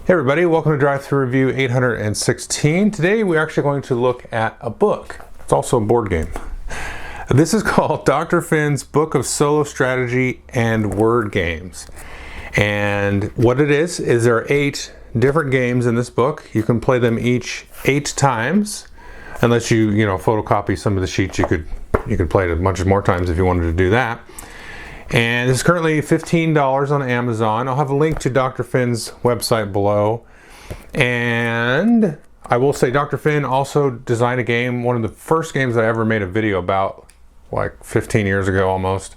Hey everybody, welcome to Drive Thru Review 816. Today we're actually going to look at a book. It's also a board game. This is called Dr. Finn's Book of Solo Strategy and Word Games. And what it is there are 8 different games in this book. You can play them each 8 times. Unless you photocopy some of the sheets, you could play it a bunch more times if you wanted to do that. And it's currently $15 on Amazon. I'll have a link to Dr. Finn's website below. And I will say Dr. Finn also designed a game, one of the first games that I ever made a video about, like 15 years ago almost.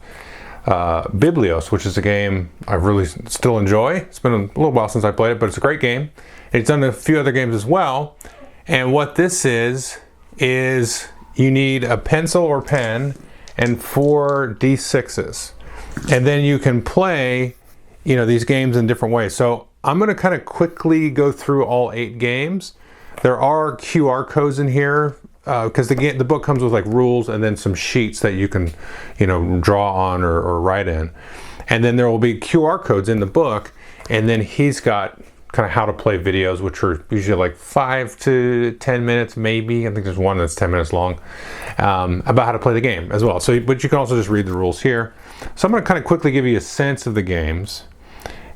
Biblios, which is a game I really still enjoy. It's been a little while since I played it, but it's a great game. It's done a few other games as well. And what this is you need a pencil or pen and 4 D6s. And then you can play, these games in different ways. So I'm going to kind of quickly go through all 8 games. There are QR codes in here because the book comes with like rules and then some sheets that you can, draw on or write in. And then there will be QR codes in the book. And then he's got kind of how to play videos, which are usually like 5 to 10 minutes, maybe. I think there's one that's 10 minutes long, about how to play the game as well. But you can also just read the rules here. So I'm going to kind of quickly give you a sense of the games,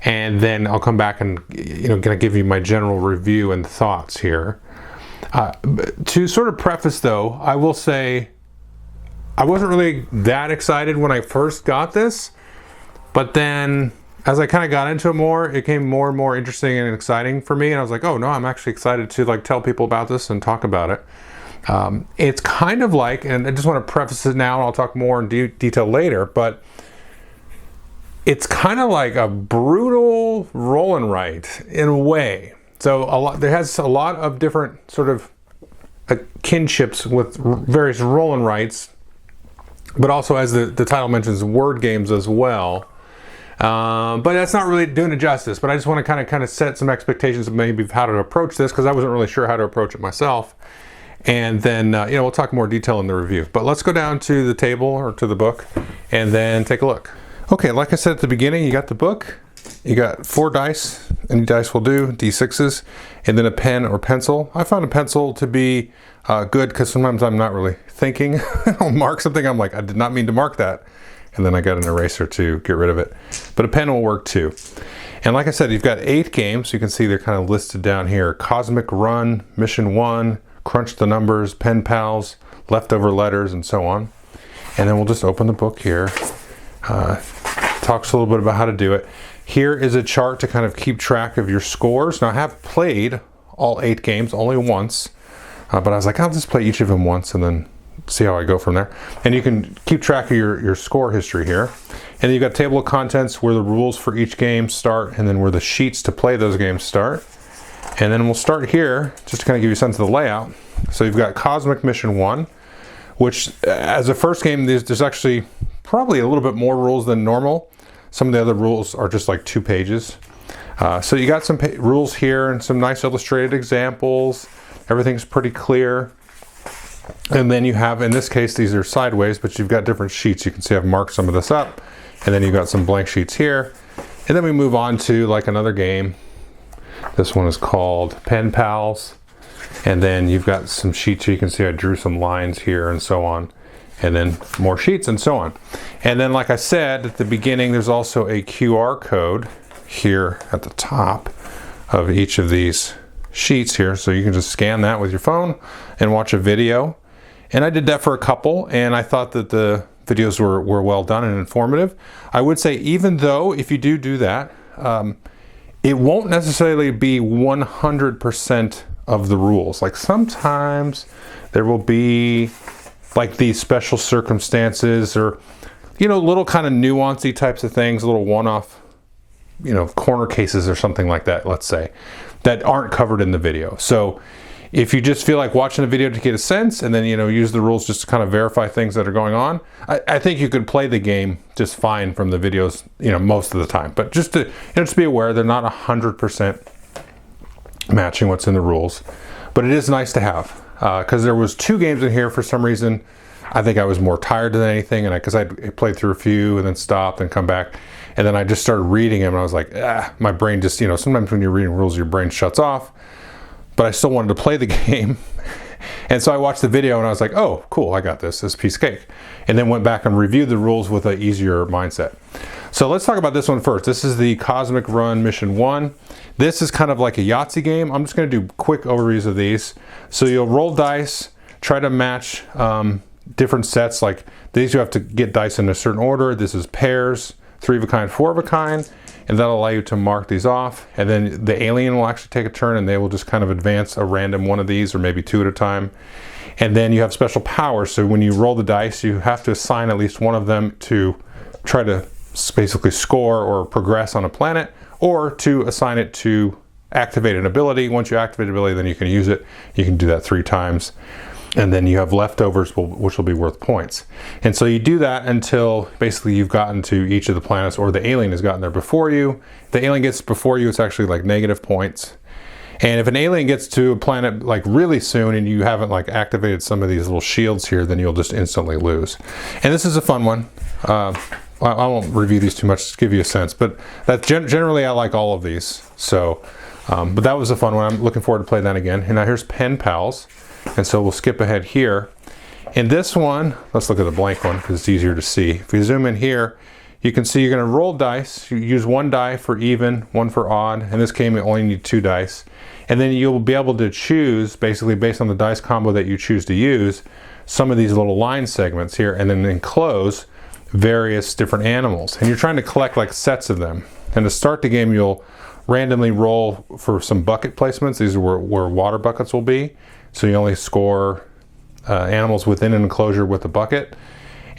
and then I'll come back and going to give you my general review and thoughts here. To sort of preface though, I will say I wasn't really that excited when I first got this, but then as I kind of got into it more, it became more and more interesting and exciting for me, and I was like, oh no, I'm actually excited to tell people about this and talk about it. It's kind of like, and I just want to preface it now, and I'll talk more in detail later, but it's kind of like a brutal roll and write in a way. So there has a lot of different sort of kinships with various roll and writes, but also, as the title mentions, word games as well. But that's not really doing it justice. But I just want to kind of set some expectations of maybe how to approach this, because I wasn't really sure how to approach it myself. And then we'll talk more detail in the review. But let's go down to the table or to the book and then take a look. Okay, like I said at the beginning, you got the book. You got 4 dice. Any dice will do, D6s, and then a pen or pencil. I found a pencil to be good because sometimes I'm not really thinking. I'll mark something, I'm like, I did not mean to mark that. And then I got an eraser to get rid of it. But a pen will work too. And like I said, you've got 8 games. You can see they're kind of listed down here. Cosmic Run, Mission 1, Crunch the Numbers, Pen Pals, Leftover Letters, and so on. And then we'll just open the book here. Talks a little bit about how to do it. Here is a chart to kind of keep track of your scores. Now I have played all 8 games only once, but I was like, I'll just play each of them once and then see how I go from there. And you can keep track of your score history here. And then you've got a table of contents where the rules for each game start, and then where the sheets to play those games start. And then we'll start here just to kind of give you a sense of the layout. So you've got Cosmic Mission 1, which as a first game, there's actually probably a little bit more rules than normal. Some of the other rules are just like 2 pages. So you got some rules here and some nice illustrated examples. Everything's pretty clear. And then you have, in this case, these are sideways, but you've got different sheets. You can see I've marked some of this up. And then you've got some blank sheets here. And then we move on to like another game. This one is called Pen Pals. And then you've got some sheets. You can see I drew some lines here and so on. And then more sheets and so on. And then, like I said at the beginning, there's also a QR code here at the top of each of these sheets here. So you can just scan that with your phone and watch a video. And I did that for a couple, and I thought that the videos were well done and informative. I would say, even though if you do that, it won't necessarily be 100% of the rules. Like sometimes there will be like these special circumstances or, little kind of nuancy types of things, little one-off, corner cases or something like that, let's say, that aren't covered in the video. So if you just feel like watching a video to get a sense and then, use the rules just to kind of verify things that are going on, I think you could play the game just fine from the videos, most of the time. But just to, just be aware, they're not 100% matching what's in the rules. But it is nice to have, because there was 2 games in here for some reason. I think I was more tired than anything, and because I played through a few and then stopped and come back, and then I just started reading them, and I was like, my brain just, sometimes when you're reading rules, your brain shuts off, but I still wanted to play the game. And so I watched the video and I was like, oh, cool, I got this. This is a piece of cake. And then went back and reviewed the rules with an easier mindset. So let's talk about this one first. This is the Cosmic Run Mission 1. This is kind of like a Yahtzee game. I'm just going to do quick overviews of these. So you'll roll dice, try to match different sets. Like these, you have to get dice in a certain order. This is pairs, 3 of a kind, 4 of a kind. And that'll allow you to mark these off. And then the alien will actually take a turn and they will just kind of advance a random one of these, or maybe 2 at a time. And then you have special powers. So when you roll the dice, you have to assign at least one of them to try to basically score or progress on a planet, or to assign it to activate an ability. Once you activate an ability, then you can use it. You can do that 3 times. And then you have leftovers, which will be worth points. And so you do that until basically you've gotten to each of the planets, or the alien has gotten there before you. If the alien gets before you, it's actually like negative points. And if an alien gets to a planet like really soon and you haven't like activated some of these little shields here, then you'll just instantly lose. And this is a fun one. I won't review these too much, just give you a sense. But that's generally I like all of these. So, but that was a fun one. I'm looking forward to playing that again. And now here's Pen Pals. And so we'll skip ahead here. In this one, let's look at the blank one because it's easier to see. If we zoom in here, you can see you're going to roll dice. You use 1 die for even, 1 for odd. In this game, you only need 2 dice. And then you'll be able to choose, basically based on the dice combo that you choose to use, some of these little line segments here, and then enclose various different animals. And you're trying to collect like sets of them. And to start the game, you'll randomly roll for some bucket placements. These are where water buckets will be. So you only score animals within an enclosure with a bucket.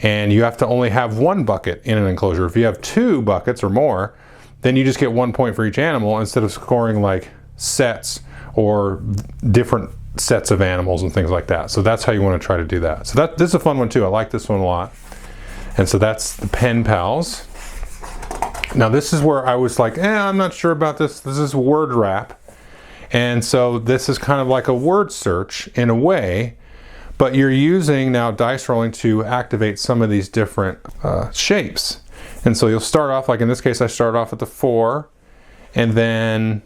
And you have to only have 1 bucket in an enclosure. If you have 2 buckets or more, then you just get 1 point for each animal instead of scoring like sets or different sets of animals and things like that. So that's how you want to try to do that. So this is a fun one too. I like this one a lot. And so that's the Pen Pals. Now this is where I was like, I'm not sure about this. This is Word Wrap. And so this is kind of like a word search in a way, but you're using now dice rolling to activate some of these different shapes. And so you'll start off, like in this case, I started off at the 4, and then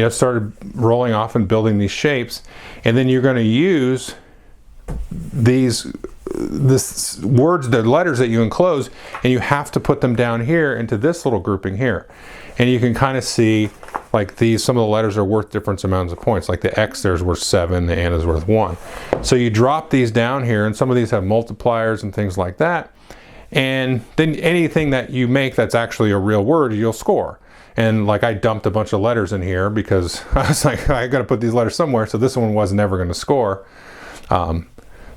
started rolling off and building these shapes. And then you're going to use the letters that you enclose, and you have to put them down here into this little grouping here. And you can kind of see like some of the letters are worth different amounts of points. Like the X there's worth 7, the N is worth 1. So you drop these down here, and some of these have multipliers and things like that. And then anything that you make that's actually a real word, you'll score. And like I dumped a bunch of letters in here because I was like, I got to put these letters somewhere. So this one was never going to score.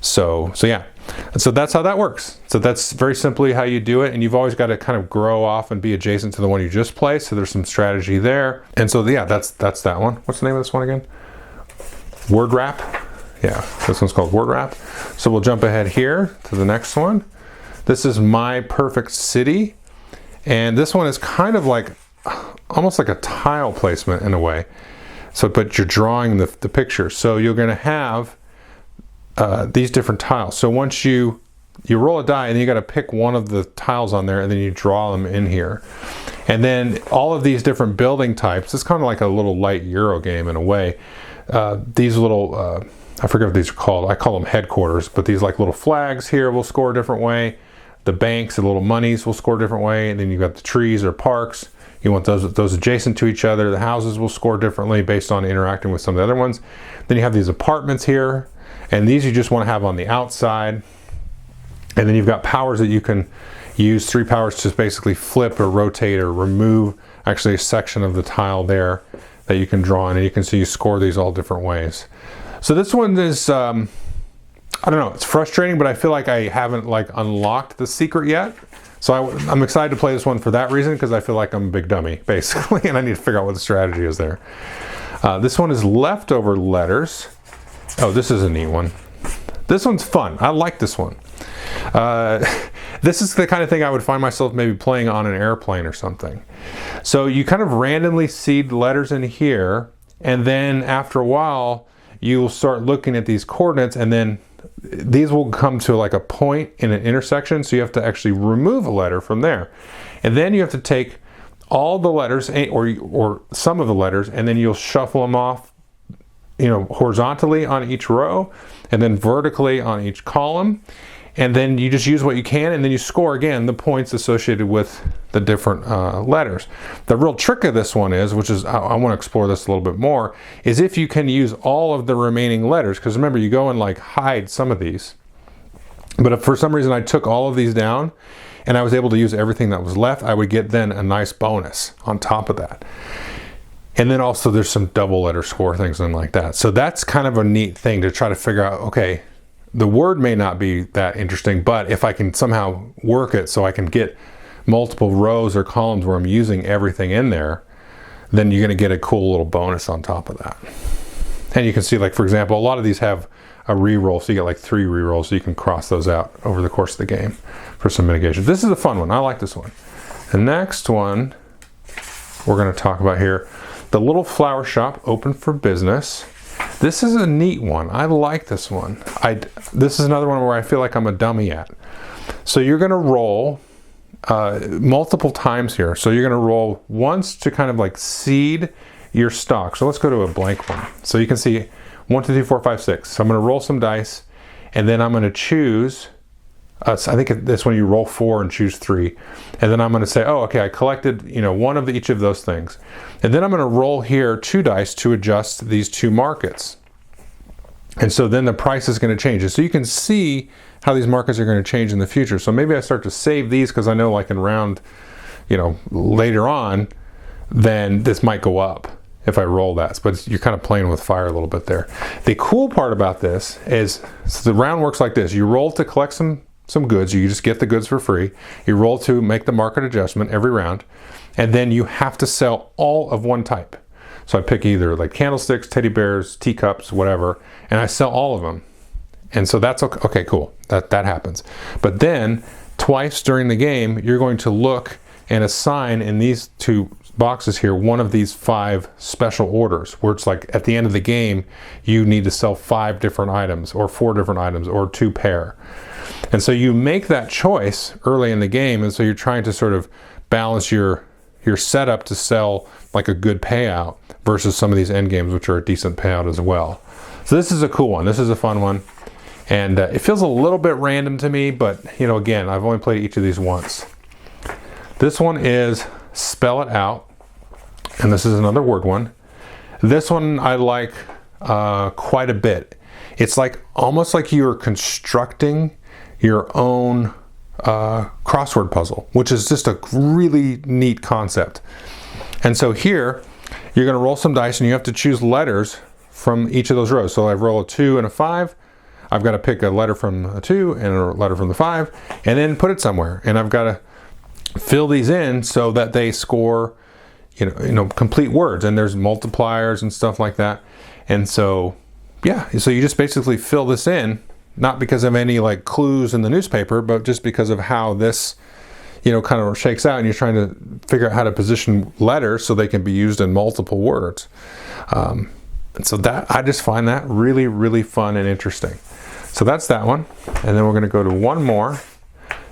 So yeah. And so that's how that works. So that's very simply how you do it. And you've always got to kind of grow off and be adjacent to the one you just played. So there's some strategy there. And so yeah, that's that one. What's the name of this one again? Word Wrap. Yeah, this one's called Word Wrap. So we'll jump ahead here to the next one. This is My Perfect City. And this one is kind of like, almost like a tile placement in a way. So, but you're drawing the picture. So you're going to have these different tiles. So once you roll a die, and then you got to pick one of the tiles on there, and then you draw them in here. And then all of these different building types, it's kind of like a little light Euro game in a way. These little, I forget what these are called. I call them headquarters, but these like little flags here will score a different way. The banks, the little monies will score a different way. And then you've got the trees or parks. You want those adjacent to each other. The houses will score differently based on interacting with some of the other ones. Then you have these apartments here. And these you just want to have on the outside. And then you've got powers that you can use, 3 powers to basically flip or rotate or remove actually a section of the tile there that you can draw in. And you can see you score these all different ways. So this one is, I don't know, it's frustrating, but I feel like I haven't like unlocked the secret yet. So I'm excited to play this one for that reason, because I feel like I'm a big dummy, basically, and I need to figure out what the strategy is there. This one is Leftover Letters. Oh, this is a neat one. This one's fun. I like this one. This is the kind of thing I would find myself maybe playing on an airplane or something. So you kind of randomly seed letters in here, and then after a while, you'll start looking at these coordinates, and then these will come to like a point in an intersection, so you have to actually remove a letter from there. And then you have to take all the letters, or some of the letters, and then you'll shuffle them off, you know, horizontally on each row, and then vertically on each column. And then you just use what you can, and then you score again the points associated with the different letters. The real trick of this one is, which is, I want to explore this a little bit more, is if you can use all of the remaining letters, because remember, you go and like hide some of these. But if for some reason I took all of these down and I was able to use everything that was left, I would get then a nice bonus on top of that. And then also there's some double letter score things and like that. So that's kind of a neat thing to try to figure out, okay, the word may not be that interesting, but if I can somehow work it so I can get multiple rows or columns where I'm using everything in there, then you're going to get a cool little bonus on top of that. And you can see, like, for example, a lot of these have a re-roll, so you get like 3 re-rolls, so you can cross those out over the course of the game for some mitigation. This is a fun one. I like this one. The next one we're going to talk about here, the Little Flower Shop Open for Business. This is a neat one. I like this one. This is another one where I feel like I'm a dummy at. So you're going to roll multiple times here. So you're going to roll once to kind of like seed your stock. So let's go to a blank one. So you can see 1, 2, 3, 4, 5, 6. So I'm going to roll some dice, and then I'm going to choose. I think this one you roll 4 and choose 3, and then I'm going to say, oh, okay, I collected, you know, one of each of those things, and then I'm going to roll here 2 dice to adjust these 2 markets, and so then the price is going to change. And so you can see how these markets are going to change in the future. So maybe I start to save these because I know, like in round, you know, later on, then this might go up if I roll that. But you're kind of playing with fire a little bit there. The cool part about this is, so the round works like this: you roll to collect some goods. You just get the goods for free. You roll to make the market adjustment every round, and then you have to sell all of one type. So I pick either like candlesticks, teddy bears, teacups, whatever, and I sell all of them. And so that's okay. Okay, cool. That happens. But then twice during the game, you're going to look and assign in these 2 boxes here one of these 5 special orders, where it's like at the end of the game you need to sell 5 different items, or 4 different items, or 2 pair. And so you make that choice early in the game, and so you're trying to sort of balance your setup to sell like a good payout versus some of these end games, which are a decent payout as well. So this is a cool one. This is a fun one, and it feels a little bit random to me, but you know, again, I've only played each of these once. This one is Spell It Out, and this is another word one. This one I like quite a bit. It's like almost like you're constructing your own crossword puzzle, which is just a really neat concept. And so here you're going to roll some dice, and you have to choose letters from each of those rows. So I roll a 2 and a 5. I've got to pick a letter from a 2 and a letter from the 5, and then put it somewhere. And I've got to fill these in so that they score, you know, complete words. And there's multipliers and stuff like that. And so, yeah, so you just basically fill this in, not because of any like clues in the newspaper, but just because of how this, you know, kind of shakes out, and you're trying to figure out how to position letters so they can be used in multiple words. And so that, I just find that really, really fun and interesting. So that's that one. And then we're going to go to one more.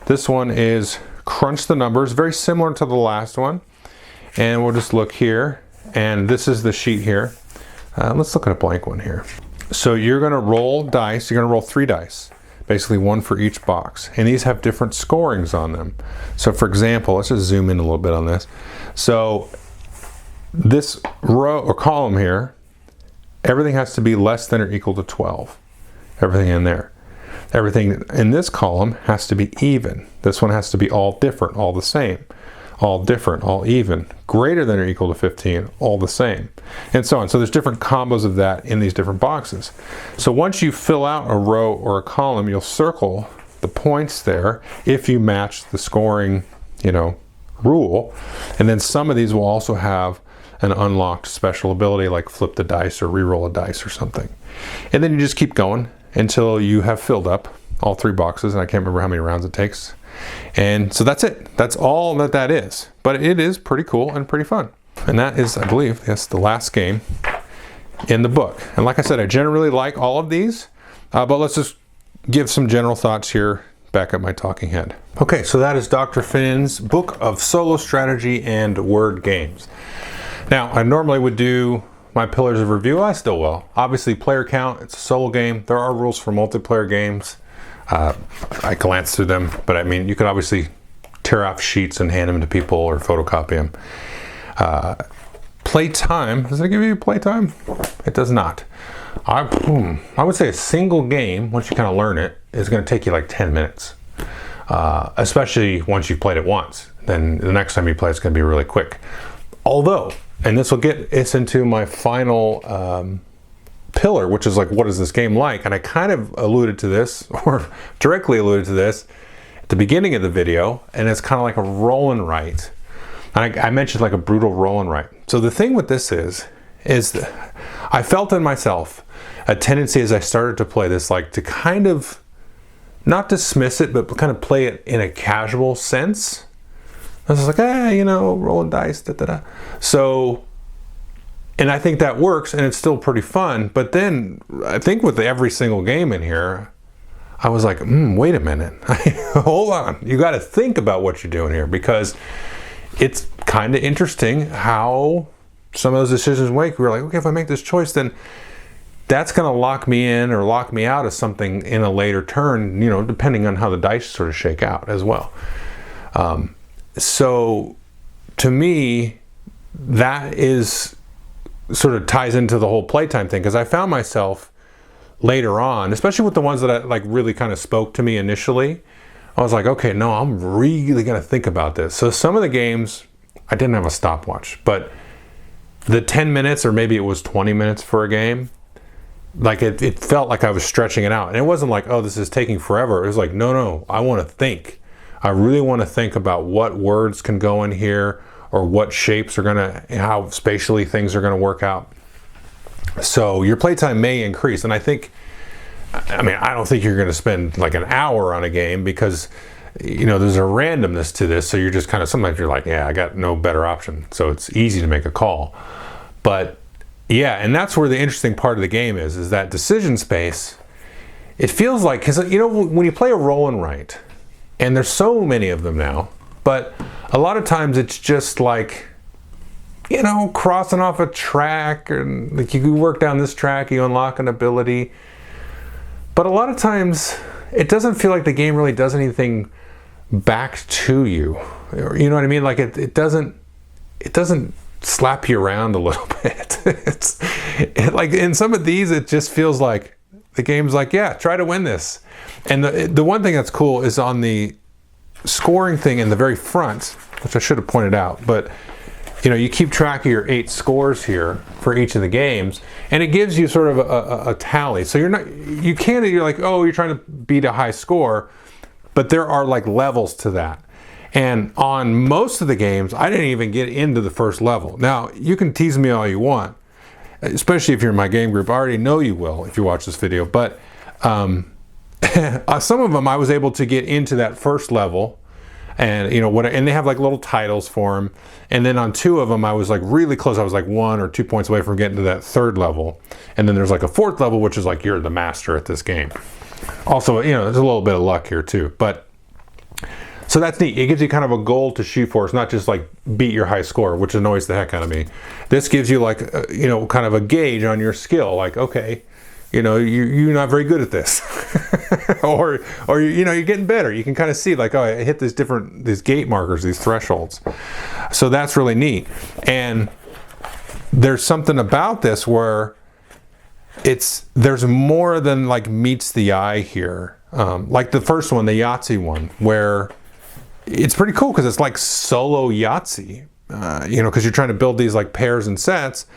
This one is Crunch the Numbers, very similar to the last one. And we'll just look here, and this is the sheet here. Let's look at a blank one here. So you're going to roll dice. You're going to roll 3 dice, basically 1 for each box, and these have different scorings on them. So for example, let's just zoom in a little bit on this. So this row or column here, everything has to be less than or equal to 12. Everything in there. Everything in this column has to be even. This one has to be all different, all the same. All different, all even. Greater than or equal to 15, all the same. And so on. So there's different combos of that in these different boxes. So once you fill out a row or a column, you'll circle the points there if you match the scoring, you know, rule. And then some of these will also have an unlocked special ability, like flip the dice or re-roll a dice or something. And then you just keep going until you have filled up all 3 boxes, and I can't remember how many rounds it takes. And so that's it. That's all that is. But it is pretty cool and pretty fun. And that is, I believe, yes, the last game in the book. And like I said, I generally like all of these, but let's just give some general thoughts here back at my talking head. Okay, so that is Dr. Finn's Book of Solo Strategy and Word Games. Now, I normally would do my pillars of review. I still will. Obviously, player count, it's a solo game. There are rules for multiplayer games. I glanced through them, but I mean, you could obviously tear off sheets and hand them to people or photocopy them. Playtime, does it give you playtime? It does not. I would say a single game, once you kind of learn it, is going to take you like 10 minutes. Especially once you've played it once. Then the next time you play, it's going to be really quick. Although, and this will get us into my final pillar, which is like, what is this game like? And I kind of alluded to this, or directly alluded to this, at the beginning of the video, and it's kind of like a roll and write. I mentioned like a brutal roll and write. So the thing with this is that I felt in myself a tendency as I started to play this, like to kind of not dismiss it, but kind of play it in a casual sense. I was like, rolling dice, da-da-da. So, and I think that works, and it's still pretty fun. But then I think with every single game in here, I was like, wait a minute. Hold on. You got to think about what you're doing here, because it's kind of interesting how some of those decisions make. We're like, okay, if I make this choice, then that's going to lock me in or lock me out of something in a later turn, depending on how the dice sort of shake out as well. So to me, that is sort of ties into the whole playtime thing, because I found myself later on, especially with the ones that I like really kind of spoke to me initially, I was like, okay, no, I'm really going to think about this. So some of the games, I didn't have a stopwatch, but the 10 minutes, or maybe it was 20 minutes for a game, like it felt like I was stretching it out. And it wasn't like, oh, this is taking forever. It was like, no, I want to think. I really want to think about what words can go in here, or what shapes how spatially things are going to work out. So your playtime may increase. And I don't think you're going to spend like an hour on a game, because there's a randomness to this. So you're just kind of, sometimes you're like, yeah, I got no better option. So it's easy to make a call. But yeah, and that's where the interesting part of the game is that decision space. It feels like, because when you play a roll and write, and there's so many of them now, but a lot of times it's just like, crossing off a track, and like you work down this track, you unlock an ability. But a lot of times it doesn't feel like the game really does anything back to you. You know what I mean? Like it doesn't slap you around a little bit. Like in some of these, it just feels like the game's like, yeah, try to win this. And the one thing that's cool is on the scoring thing in the very front, which I should have pointed out, but you keep track of your 8 scores here for each of the games, and it gives you sort of a tally. So you're like, oh, you're trying to beat a high score, but there are like levels to that. And on most of the games, I didn't even get into the first level. Now, you can tease me all you want, especially if you're in my game group. I already know you will if you watch this video, but some of them I was able to get into that first level, and and they have like little titles for them. And then on 2 of them, I was like really close. I was like 1 or 2 points away from getting to that 3rd level. And then there's like a 4th level, which is like you're the master at this game. Also, there's a little bit of luck here too. But so that's neat. It gives you kind of a goal to shoot for. It's not just like beat your high score, which annoys the heck out of me. This gives you like kind of a gauge on your skill. Like, okay, you're not very good at this, or you're getting better. You can kind of see like, oh, I hit these gate markers, these thresholds. So that's really neat. And there's something about this where there's more than like meets the eye here. Like the first one, the Yahtzee one, where it's pretty cool because it's like solo Yahtzee, because you're trying to build these like pairs and sets.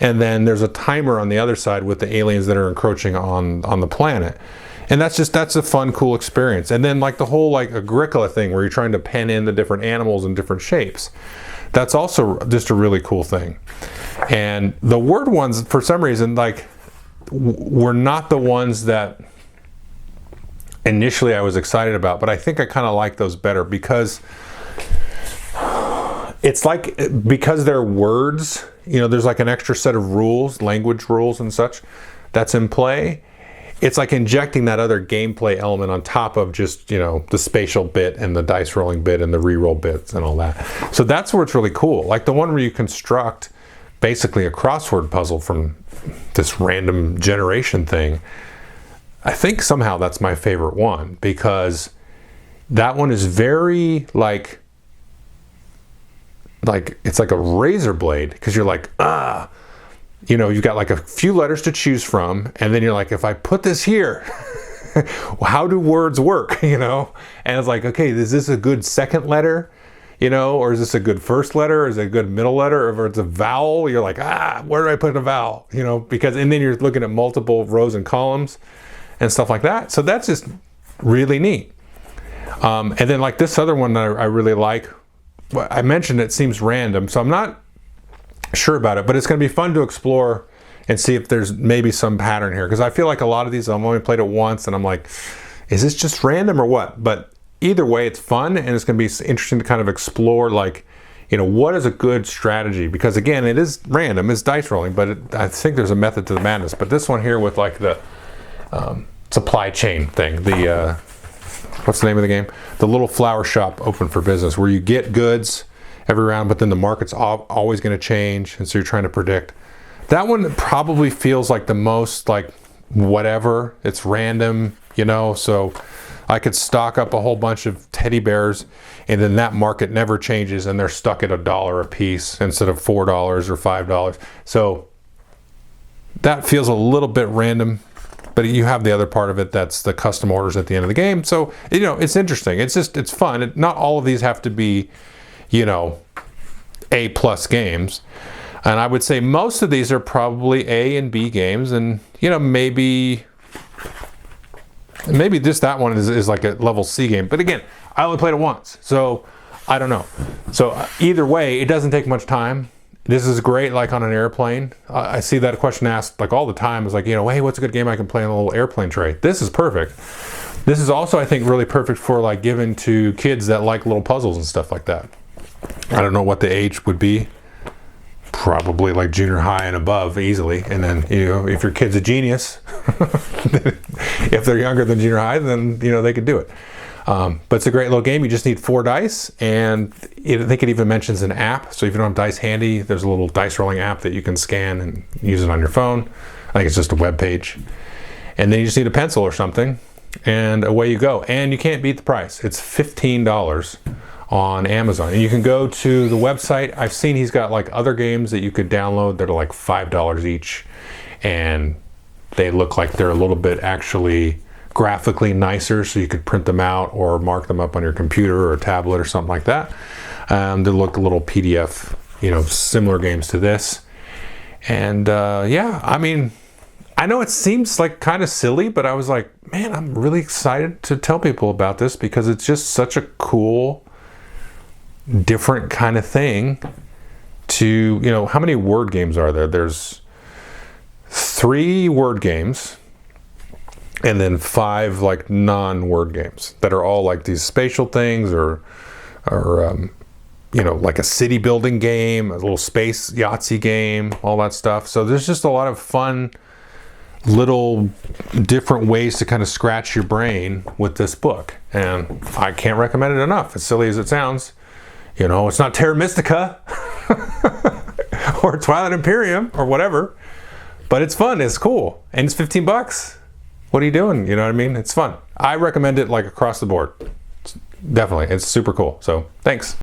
And then there's a timer on the other side with the aliens that are encroaching on the planet. And that's a fun, cool experience. And then like the whole like Agricola thing where you're trying to pen in the different animals in different shapes. That's also just a really cool thing. And the word ones, for some reason, like were not the ones that initially I was excited about, but I think I kind of like those better because it's like, because they're words, there's like an extra set of rules, language rules and such, that's in play. it's like injecting that other gameplay element on top of just, you know, the spatial bit and the dice rolling bit and the reroll bits and all that. So that's where it's really cool. Like the one where you construct basically a crossword puzzle from this random generation thing. I think somehow that's my favorite one, because that one is very like it's like a razor blade, because you're like, you know, you've got like a few letters to choose from, and then you're like, if I put this here, how do words work, you know? And it's like, okay, is this a good second letter, you know, or is this a good first letter, or is it a good middle letter, or if it's a vowel, you're like, where do I put a vowel, you know? Because, and then you're looking at multiple rows and columns and stuff like that. So that's just really neat. And then like this other one that I really like, I mentioned it seems random, so I'm not sure about it, but it's going to be fun to explore and see if there's maybe some pattern here, because I feel like a lot of these I've only played it once and I'm like, is this just random or what? But either way, it's fun, and it's going to be interesting to kind of explore, like, you know, what is a good strategy, because again, it is random, it's dice rolling, but I think there's a method to the madness. But this one here with like the supply chain thing, the what's the name of the game? The Little Flower Shop Open for Business, where you get goods every round, but then the market's always going to change, and so you're trying to predict. That one probably feels like the most like whatever. It's random, you know, so I could stock up a whole bunch of teddy bears, and then that market never changes, and they're stuck at $1 a piece instead of $4 or $5. So that feels a little bit random. But you have the other part of it, that's the custom orders at the end of the game. So, you know, it's interesting. It's just, it's fun. Not all of these have to be, you know, A+ games. And I would say most of these are probably A and B games. And, you know, maybe just that one is like a level C game. But again, I only played it once, so I don't know. So either way, it doesn't take much time. This is great, like on an airplane. I see that question asked like all the time. Is like, you know, hey, what's a good game I can play on a little airplane tray? This is perfect. This is also, I think, really perfect for like giving to kids that like little puzzles and stuff like that. I don't know what the age would be. Probably like junior high and above easily. And then, you know, if your kid's a genius, if they're younger than junior high, then, you know, they could do it. But it's a great little game. You just need 4 dice, and I think it even mentions an app. So if you don't have dice handy, there's a little dice rolling app that you can scan and use it on your phone. I think it's just a web page. And then you just need a pencil or something, and away you go. And you can't beat the price. It's $15 on Amazon. And you can go to the website. I've seen he's got like other games that you could download that are like $5 each, and they look like they're a little bit actually graphically nicer, so you could print them out or mark them up on your computer or tablet or something like that. They look a little PDF, you know, similar games to this. And yeah, I mean, I know it seems like kind of silly, but I was like, man, I'm really excited to tell people about this, because it's just such a cool, different kind of thing to, you know, how many word games are there? There's 3 word games, and then 5 like non-word games that are all like these spatial things, or you know, like a city building game, a little space Yahtzee game, all that stuff. So there's just a lot of fun little different ways to kind of scratch your brain with this book, and I can't recommend it enough. As silly as it sounds, you know, it's not Terra Mystica or Twilight Imperium or whatever, but it's fun, it's cool, and it's $15. What are you doing? You know what I mean? It's fun. I recommend it like across the board. Definitely. It's super cool. So thanks.